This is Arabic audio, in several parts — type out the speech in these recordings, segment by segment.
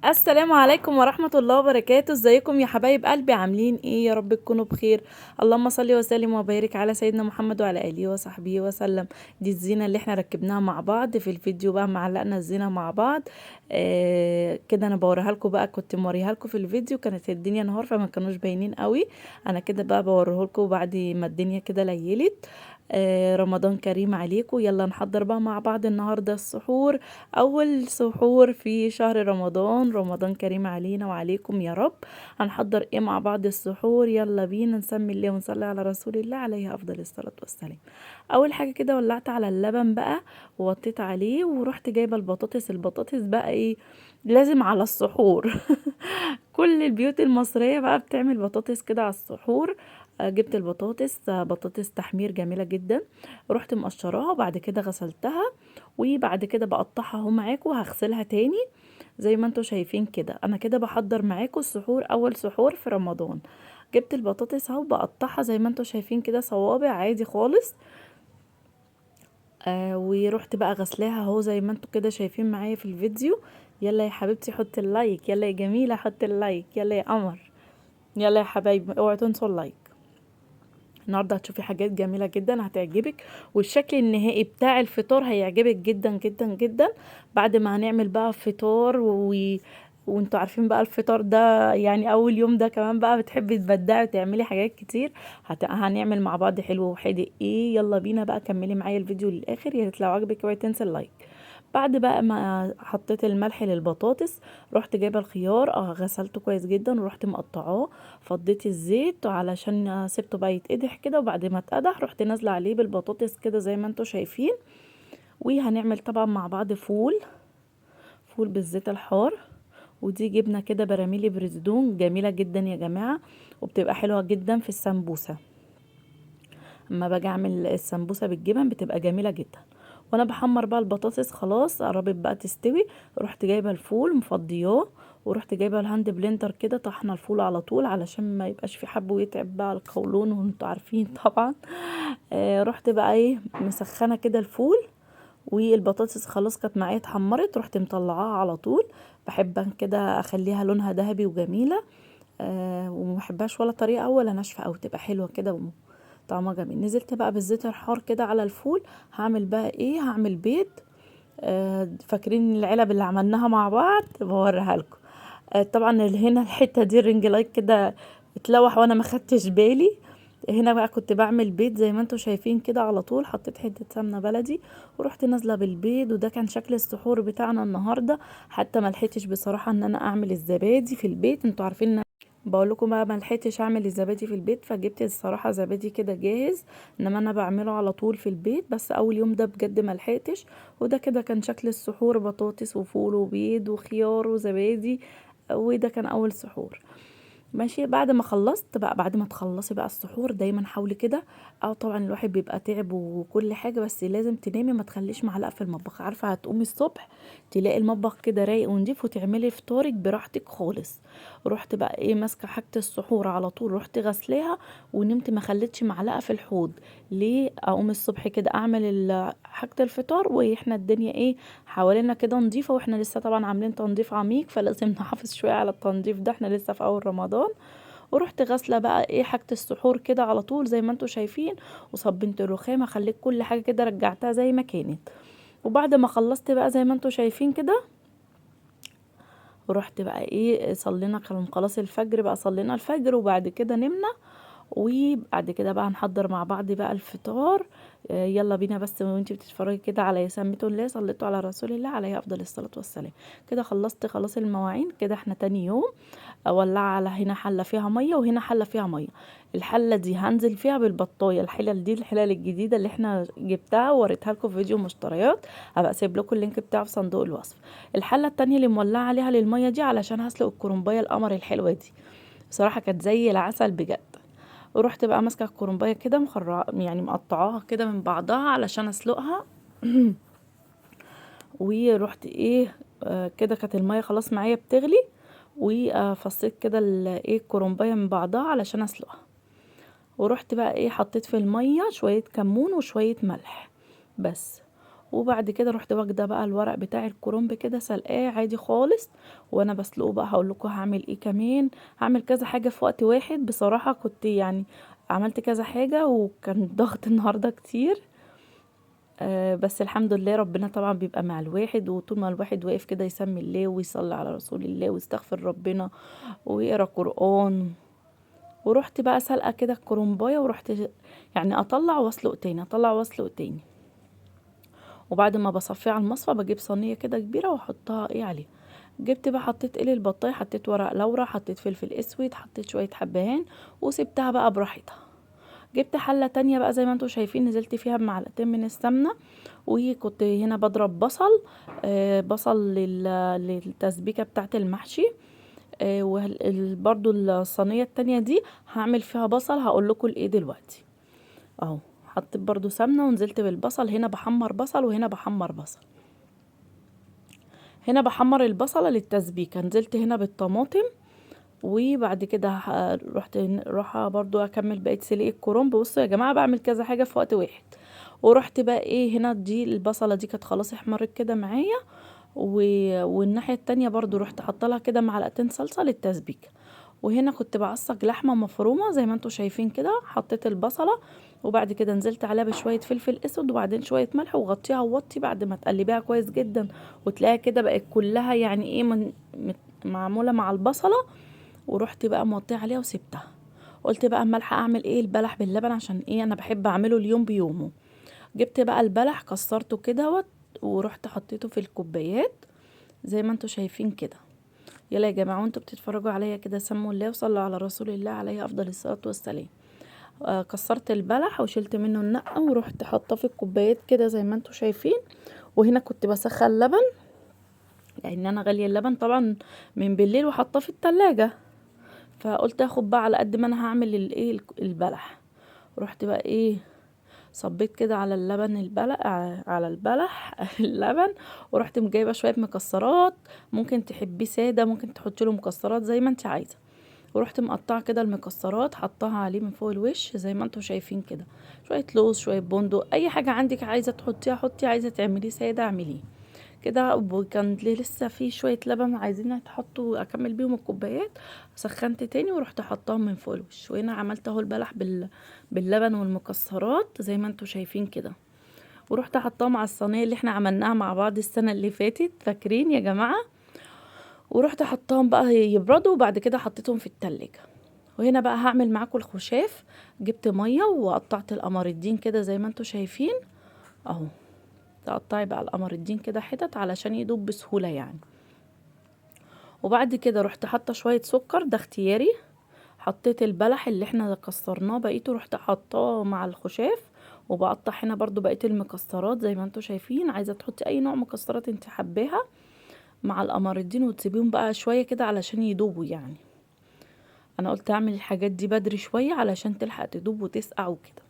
السلام عليكم ورحمة الله وبركاته. ازيكم يا حبايب قلبي؟ عاملين ايه؟ يا رب تكونوا بخير. اللهم صل وسلم وبارك على سيدنا محمد وعلى اله وصحبه وسلم. دي الزينة اللي احنا ركبناها مع بعض في الفيديو، بقى معلقنا الزينة مع بعض. كده انا بوريها لكم بقى، كنت موريها لكم في الفيديو، كانت الدنيا نهار فما كانوش باينين قوي. انا كده بقى بوريه لكم بعد ما الدنيا كده ليلت. رمضان كريم عليكم. يلا نحضر بقى مع بعض النهارده السحور، اول سحور في شهر رمضان. رمضان كريم علينا وعليكم يا رب. هنحضر ايه مع بعض السحور؟ يلا بينا نسمي الله ونصلي على رسول الله عليه افضل الصلاة والسلام. اول حاجة كده ولعت على اللبن بقى ووطيت عليه، ورحت جايبة البطاطس. البطاطس بقى ايه؟ لازم على السحور. كل البيوت المصرية بقى بتعمل بطاطس كده على السحور. جبت البطاطس، بطاطس تحمير جميلة جدا. رحت مقشراها وبعد كده غسلتها، وبعد كده بقطعها اهو معاكم، وهغسلها تاني زي ما انتوا شايفين كده. انا كده بحضر معاكم السحور، اول سحور في رمضان. جبت البطاطس اهو بقطعها زي ما انتوا شايفين كده، صوابع عادي خالص. ورحت بقى غسلاها اهو زي ما انتوا كده شايفين معايا في الفيديو. يلا يا حبيبتي حط اللايك، يلا يا جميلة حط اللايك، يلا يا قمر، يلا يا حبايبي اوعوا تنسوا اللايك. النهارده هتشوفي حاجات جميله جدا هتعجبك، والشكل النهائي بتاع الفطار هيعجبك جدا جدا جدا. بعد ما هنعمل بقى فطار وانتوا عارفين بقى الفطار ده يعني اول يوم ده كمان بقى بتحبي تبدعي وتعملي حاجات كتير. هنعمل مع بعض حلو وحادق ايه. يلا بينا بقى كملي معايا الفيديو للاخر، يا ريت لو عجبك اوعي تنسي اللايك. بعد بقى ما حطيت الملح للبطاطس، رحت جايبه الخيار، غسلته كويس جدا ورحت مقطعاه. فضيت الزيت علشان سبته بقى يتقدح كده، وبعد ما اتقدح رحت نازله عليه بالبطاطس كده زي ما انتوا شايفين. وهنعمل طبعا مع بعض فول بالزيت الحار. ودي جبنه كده براميلي بريزدون جميله جدا يا جماعه، وبتبقى حلوه جدا في السمبوسه. اما باجي اعمل السمبوسه بالجبن بتبقى جميله جدا. وانا بحمر بقى البطاطس خلاص قربت بقى تستوي، رحت جايبه الفول مفضياه، ورحت جايبه الهاند بلندر كده طحنه الفول على طول علشان ما يبقاش في حب ويتعب بقى القولون وانتوا عارفين طبعا. رحت بقى ايه مسخنه كده الفول، والبطاطس خلاص كانت معايا اتحمرت، رحت مطلعاها على طول. بحب كده اخليها لونها ذهبي وجميله. ومبحبهاش ولا طريقه ولا ناشفه، او تبقى حلوه كده طعمها جميل. نزلت بقى بالزيت الحار كده على الفول. هعمل بقى ايه؟ هعمل بيض. فاكرين العلب اللي عملناها مع بعض؟ بوريها لكم. طبعا هنا الحته دي الرنج لايت كده اتلوح وانا ما خدتش بالي. هنا بقى كنت بعمل بيض زي ما انتوا شايفين كده، على طول حطيت حته سمنه بلدي ورحت نازله بالبيض، وده كان شكل السحور بتاعنا النهارده. حتى ما لحقتش بصراحه ان انا اعمل الزبادي في البيت، انتوا عارفين بقول لكم بقى ما لحقتش اعمل الزبادي في البيت، فجبت الصراحه زبادي كده جاهز. انما انا بعمله على طول في البيت، بس اول يوم ده بجد ما لحقتش. وده كده كان شكل السحور، بطاطس وفول وبيض وخيار وزبادي. وده كان اول سحور. ماشي. بعد ما خلصت بقى، بعد ما تخلصي بقى السحور دايما حاولي كده. طبعا الواحد بيبقى تعب وكل حاجه، بس لازم تنامي ما تخليش معلقه في المطبخ. عارفه هتقومي الصبح تلاقي المطبخ كده رايق ونضيف، وتعملي فطارك براحتك خالص. رحت بقى ايه ماسكه حاجه السحور على طول، رحت غسلاها ونمت ما خليتش معلقه في الحوض. ليه؟ اقوم الصبح كده اعمل حاجه الفطار واحنا الدنيا ايه حوالينا كده نظيفه، واحنا لسه طبعا عاملين تنظيف عميق، فلازم نحافظ شويه على التنظيف ده، احنا لسه في اول رمضان. ورحت غاسله بقى ايه حاجه السحور كده على طول زي ما انتوا شايفين، وصبنت الرخامه، خليت كل حاجه كده رجعتها زي ما كانت. وبعد ما خلصت بقى زي ما انتوا شايفين كده، ورحت بقى ايه صلينا، كان خلاص الفجر بقى، صلينا الفجر وبعد كده نمنا. وبعد كده بقى نحضر مع بعض بقى الفطار. يلا بينا. بس وانتي بتتفرجي كده على سمية الله صليتوا على رسول الله عليه افضل الصلاة والسلام. كده خلصت خلاص المواعين كده، احنا تاني يوم. اولع على هنا حلة فيها مية وهنا حلة فيها مية. الحلة دي هنزل فيها بالبطاية، الحلل دي الحلل الجديدة اللي احنا جبتها ووريتها لكم في فيديو مشتريات، هبقى اسيب لكم اللينك بتاعه في صندوق الوصف. الحلة التانية اللي مولعة عليها للمية دي علشان هسلق الكرنباية القمر الحلوة دي، بصراحة كانت زي العسل بجد. ورحت بقى ماسكه الكرنبايه كده يعني مقطعاها كده من بعضها علشان اسلقها. ورحت ايه كده كانت الميه خلاص معايا بتغلي، وفصيت كده ايه الكرنبايه من بعضها علشان اسلقها. ورحت بقى ايه حطيت في الميه شويه كمون وشويه ملح بس. وبعد كده رحت واخده بقى الورق بتاع الكرنب كده سلقاه عادي خالص. وانا بسلقه بقى هقول لكم هعمل ايه كمان. هعمل كذا حاجه في وقت واحد بصراحه، كنت يعني عملت كذا حاجه وكان ضغط النهارده كتير. بس الحمد لله ربنا طبعا بيبقى مع الواحد، وطول ما الواحد واقف كده يسمي الله ويصلي على رسول الله ويستغفر ربنا ويقرا قرآن. ورحت بقى سلقه كده الكرنبايه، ورحت يعني اطلع واسلق تاني اطلع واسلق تاني. وبعد ما بصفيه على المصفى بجيب صينيه كده كبيره واحطها ايه عليها. جبت بقى حطيت قلي البطايه، حطيت ورق لورا، حطيت فلفل اسود، حطيت شويه حبهان وسبتها بقى براحتها. جبت حله تانية بقى زي ما انتم شايفين، نزلت فيها بمعلقتين من السمنه. وكنت هنا بضرب بصل، بصل للتسبيكه بتاعه المحشي. برضو الصينيه التانية دي هعمل فيها بصل، هقول لكم الايه دلوقتي. اهو حطيت برضو سمنه ونزلت بالبصل، هنا بحمر بصل وهنا بحمر بصل. هنا بحمر البصله للتسبيكه، نزلت هنا بالطماطم. وبعد كده راح برضو اكمل بقيه سلق الكرنب. بصوا يا جماعه بعمل كذا حاجه في وقت واحد. ورحت بقى ايه هنا، دي البصله دي كانت خلاص احمرت كده معايا. والناحيه التانية برضو رحت حاطه لها كده معلقتين صلصه للتسبيكه. وهنا كنت بعصج لحمه مفرومه زي ما انتم شايفين كده، حطيت البصله وبعد كده نزلت عليها بشويه فلفل اسود وبعدين شويه ملح وغطيها ووطي. بعد ما تقلبيها كويس جدا وتلاقيها كده بقت كلها يعني ايه معموله مع البصله. ورحت بقى موطيه عليها وسبتها. قلت بقى اما الحق اعمل ايه البلح باللبن، عشان ايه انا بحب اعمله اليوم بيومه. جبت بقى البلح كسرته كده ورحت حطيته في الكوبايات زي ما انتوا شايفين كده. يلا يا جماعه وانتوا بتتفرجوا عليا كده سموا الله وصلوا على رسول الله عليه افضل الصلاه والسلام. كسرت البلح وشلت منه النقه ورحت حاطاه في الكوبايات كده زي ما انتوا شايفين. وهنا كنت بسخن لبن، لان انا غاليه اللبن طبعا من بالليل وحاطاه في التلاجة. فقلت اخد بقى على قد ما انا هعمل الايه البلح. رحت بقى ايه صبيت كده على اللبن البلح على البلح اللبن. ورحت جايبه شويه مكسرات، ممكن تحبيه ساده ممكن تحطي له مكسرات زي ما انت عايزه. ورحت مقطعه كده المكسرات حطاها عليه من فوق الوش زي ما انتم شايفين كده. شويه لوز شويه بندق اي حاجه عندك عايزه تحطيها حطي، عايزه تعمليه ساده اعمليه كده. وكان لسه في شويه لبن عايزين يتحطوا اكمل بيهم الكوبايات. سخنت تاني ورحت حطاهم من فوق الوش. وهنا عملت اهو البلح باللبن والمكسرات زي ما انتوا شايفين كده. ورحت حطاهم على الصينيه اللي احنا عملناها مع بعض السنه اللي فاتت، فاكرين يا جماعه. ورحت حطاهم بقى يبردوا وبعد كده حطيتهم في التلاجة. وهنا بقى هعمل معاكم الخشاف. جبت ميه وقطعت القمر الدين كده زي ما انتوا شايفين اهو. تقطعي بقى القمر الدين كده حتت علشان يدوب بسهولة يعني. وبعد كده رحت حاطة شوية سكر، ده اختياري. حطيت البلح اللي احنا كسرناه بقيته رحت حطاه مع الخشاف. وبقطع هنا برضو بقية المكسرات زي ما انتوا شايفين، عايزة تحطي اي نوع مكسرات انت حباها مع القمر الدين وتسيبيهم بقى شوية كده علشان يدوبوا يعني. انا قلت اعمل الحاجات دي بدري شوية علشان تلحق تدوب وتسقع وكده.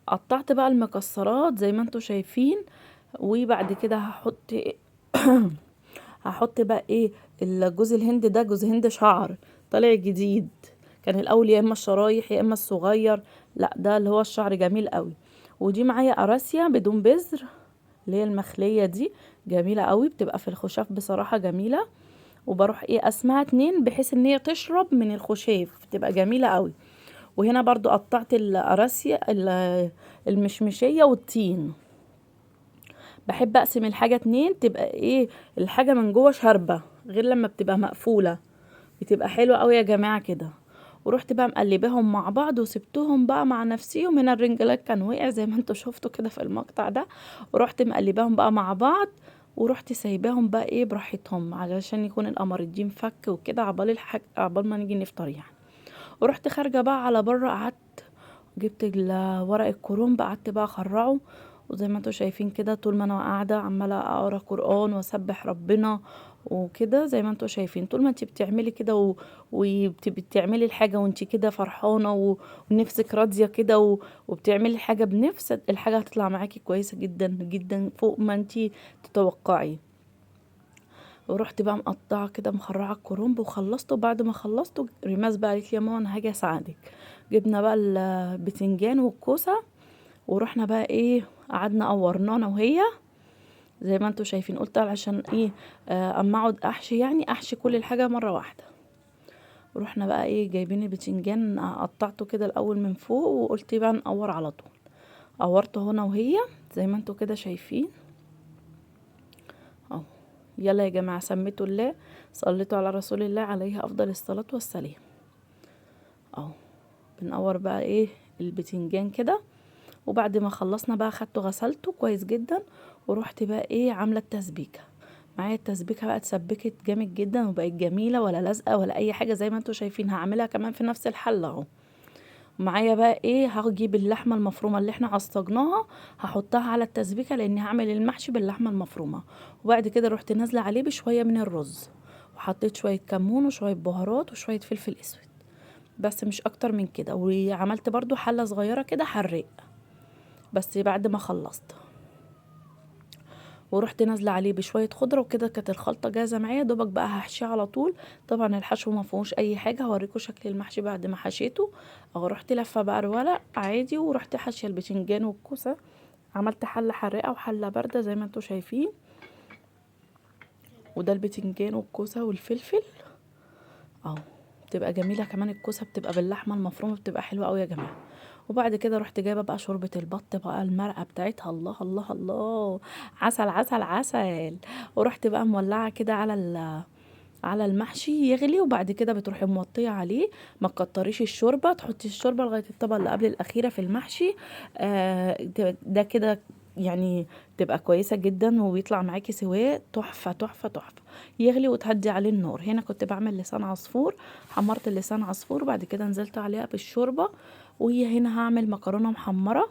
قطعت بقى المكسرات زي ما انتوا شايفين. وبعد كده هحط بقى ايه الجوز الهند، ده جوز هند شعر طالع جديد. كان الاول يا اما الشرايح يا اما الصغير، لا ده اللي هو الشعر جميل قوي. ودي معايا قراسيا بدون بذر اللي هي المخلية دي، جميلة قوي بتبقى في الخشاف بصراحة جميلة. وبروح ايه اسمها 2 بحيث ان هي تشرب من الخشاف تبقى جميلة قوي. وهنا برضو قطعت القراسيا المشمشية والتين. بحب اقسم الحاجة 2 تبقى ايه الحاجة من جوه شاربة غير لما بتبقى مقفولة، بتبقى حلوة قوي يا جماعة كده. ورحت بقى مقلباهم مع بعض وسبتهم بقى مع نفسيهم. هنا الرنجلات كان وقع زي ما انتوا شفتوا كده في المقطع ده. ورحت مقلباهم بقى مع بعض ورحت سايباهم بقى ايه براحتهم علشان يكون القمر الدين فك وكده عبال عبال ما نيجي نفطر يعني. ورحت خارجة بقى على بره قعدت جبت ورق الكرنب قعدت بقى اخرعه. وزي ما انتوا شايفين كده طول ما انا قاعده عماله اقرا قران واسبح ربنا وكده زي ما انتوا شايفين. طول ما انت بتعملي كده وبتعملي الحاجه وانت كده فرحانه ونفسك راضيه كده وبتعملي الحاجه بنفس الحاجه هتطلع معاكي كويسه جدا جدا فوق ما انت تتوقعي. ورحت بقى مقطعه كده مخرعه الكرنب وخلصته. بعد ما خلصته ريماس بقى قالت لي يا ماما انا هاجي اساعدك. جبنا بقى البتنجان والكوسه ورحنا بقى ايه قعدنا قورناه انا وهي زي ما انتوا شايفين. قلت علشان ايه اما اقعد احشي، يعني احشي كل الحاجه مره واحده. ورحنا بقى ايه جايبين البتنجان، قطعته كده الاول من فوق، وقلت بقى نقور على طول. قورته هنا وهي زي ما انتوا كده شايفين اهو. يلا يا جماعه، سميتوا الله، صليتوا على رسول الله عليه افضل الصلاه والسلام. اهو بنقور بقى ايه البتنجان كده. وبعد ما خلصنا بقى خدته غسلته كويس جدا، ورحت بقى ايه عامله التسبيكه. معايا التسبيكه بقى اتسبكت جامد جدا وبقت جميله، ولا لازقه ولا اي حاجه زي ما انتوا شايفين. هعملها كمان في نفس الحله اهو. معايا بقى ايه هجيب اللحمه المفرومه اللي احنا عصجناها، هحطها على التسبيكه لاني هعمل المحشي باللحمه المفرومه. وبعد كده رحت نازله عليه بشويه من الرز، وحطيت شويه كمون وشويه بهارات وشويه فلفل اسود، بس مش اكتر من كده. وعملت برضو حله صغيره كده حراق بس بعد ما خلصت. ورحت نازله عليه بشويه خضره وكده. كانت الخلطه جاهزه معايا، دوبك بقى هحشيه على طول. طبعا الحشو ما فيهوش اي حاجه، هوريكم شكل المحشي بعد ما حشيته. او رحت لفه بقى الورق عادي، ورحت حاشيه البتنجان والكوسه. عملت حله حراقه وحله بارده زي ما انتوا شايفين. وده البتنجان والكوسه والفلفل اهو. بتبقى جميله كمان، الكوسه بتبقى باللحمه المفرومه، بتبقى حلوه قوي يا جماعه. وبعد كده رحت جايبه بقى شوربه البط بقى، المرقه بتاعتها الله الله الله، عسل عسل عسل. ورحت بقى مولعه كده على المحشي يغلي. وبعد كده بتروحي موطيه عليه، ما تكتريش الشوربه، تحطي الشوربه لغايه الطبقه اللي قبل الاخيره في المحشي. ده كده يعني تبقى كويسه جدا، وبيطلع معاكي سواه تحفه تحفه تحفه. يغلي وتهدي عليه النار. هنا كنت بعمل لسان عصفور، حمرت اللسان عصفور وبعد كده نزلت عليها بالشوربه. وهي هنا هعمل مكرونه محمره.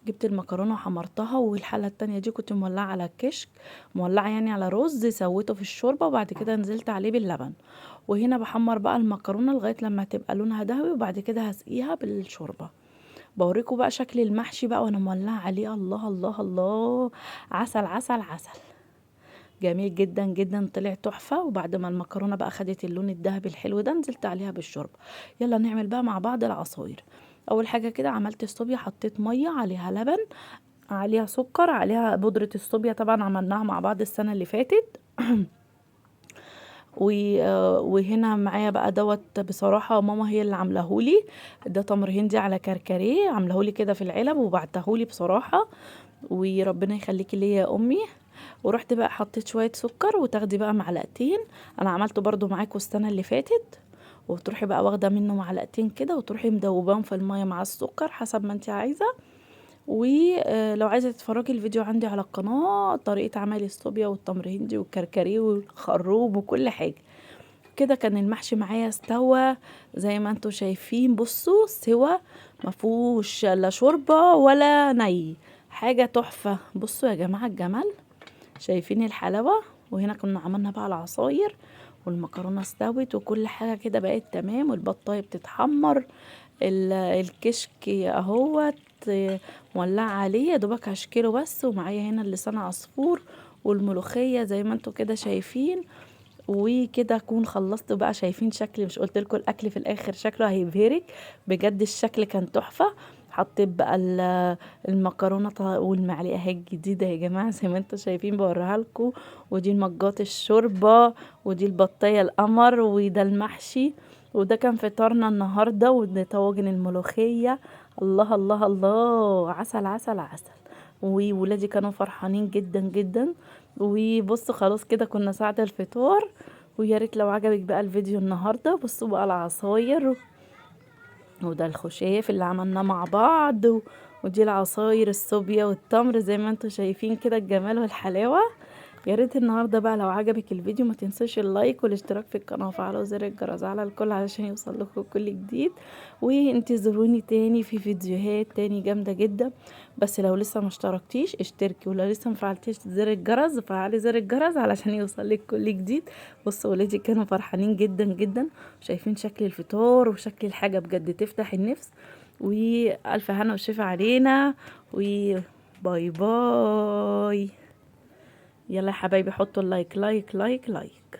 جبت المكرونه وحمرتها، والحله التانية دي كنت مولعه على الكشك، مولعه يعني على رز سويته في الشوربه، وبعد كده نزلت عليه باللبن. وهنا بحمر بقى المكرونه لغايه لما تبقى لونها دهبي، وبعد كده هسقيها بالشوربه. بوريكم بقى شكل المحشي بقى وانا مولعه عليه الله الله الله، عسل عسل عسل، جميل جدا جدا، طلع تحفه. وبعد ما المكرونه بقى خدت اللون الذهبي الحلو ده، نزلت عليها بالشوربه. يلا نعمل بقى مع بعض العصاير. اول حاجه كده عملت الصوبيا، حطيت ميه عليها لبن عليها سكر عليها بودره الصوبيا، طبعا عملناها مع بعض السنه اللي فاتت. وهنا معايا بقى دوت، بصراحه ماما هي اللي عاملاهولي. ده تمر هندي على كركديه، عاملاهولي كده في العلب وبعتهولي بصراحه، وربنا يخليكي ليا يا امي. ورحت بقى حطيت شويه سكر، وتاخدي بقى معلقتين. انا عملته برضو معاكم السنه اللي فاتت. وتروحي بقى واخده منه معلقتين كده، وتروحي مدوباهم في الميه مع السكر حسب ما انت عايزه. ولو عايزه تتفرجي الفيديو عندي على القناه طريقه عمل الصوبيا والتمر هندي والكركديه والخروب وكل حاجه. كده كان المحشي معايا استوى زي ما انتوا شايفين. بصوا سوا، مفهوش لا شوربه ولا ني، حاجه تحفه. بصوا يا جماعه الجمال، شايفين الحلاوه. وهنا كنا عملنا بقى العصاير، والمكرونه استوت وكل حاجه كده بقت تمام، والبطايه بتتحمر، الكشك اهوت مولعه عليه يا دوبك هشكله بس. ومعايا هنا اللسان عصفور والملوخيه زي ما انتوا كده شايفين. وكده اكون خلصت بقى. شايفين شكلي؟ مش قلت لكم الاكل في الاخر شكله هيبهرك بجد؟ الشكل كان تحفه. حطيت بقى المكرونه والمعلقه اهي الجديده يا جماعه زي ما انتم شايفين بوريها لكم. ودي المجات الشوربه، ودي البطايه القمر، وده المحشي. وده كان فطارنا النهارده. وده طواجن الملوخيه. الله الله الله، عسل عسل عسل. وولادي كانوا فرحانين جدا جدا. وبصوا خلاص كده كنا ساعة الفطار. ويا ريت لو عجبك بقى الفيديو النهارده. بصوا بقى العصاير، وده الخشاف اللي عملناه مع بعض، ودي العصاير الصوبيا والتمر زي ما انتم شايفين كده الجمال والحلاوه. يا ريت النهارده بقى لو عجبك الفيديو ما تنسوش اللايك والاشتراك في القناه وفعلوا زر الجرس على الكل علشان يوصل لكم كل جديد. وانتظروني تاني في فيديوهات تاني جامده جدا. بس لو لسه ما اشتركتيش اشتركي، ولو لسه ما فعلتيش زر الجرس فعلي زر الجرس علشان يوصل لك كل جديد. بصوا ولادي كانوا فرحانين جدا جدا، شايفين شكل الفطار وشكل الحاجه بجد تفتح النفس. والف هنا وشفا علينا، وباي باي. يلا يا حبايبي حطوا اللايك لايك لايك لايك.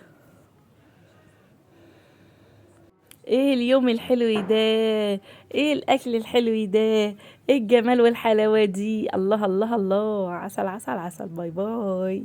ايه اليوم الحلو ده، ايه الاكل الحلو ده، ايه الجمال والحلاوة دي، الله الله الله، عسل عسل عسل، باي باي.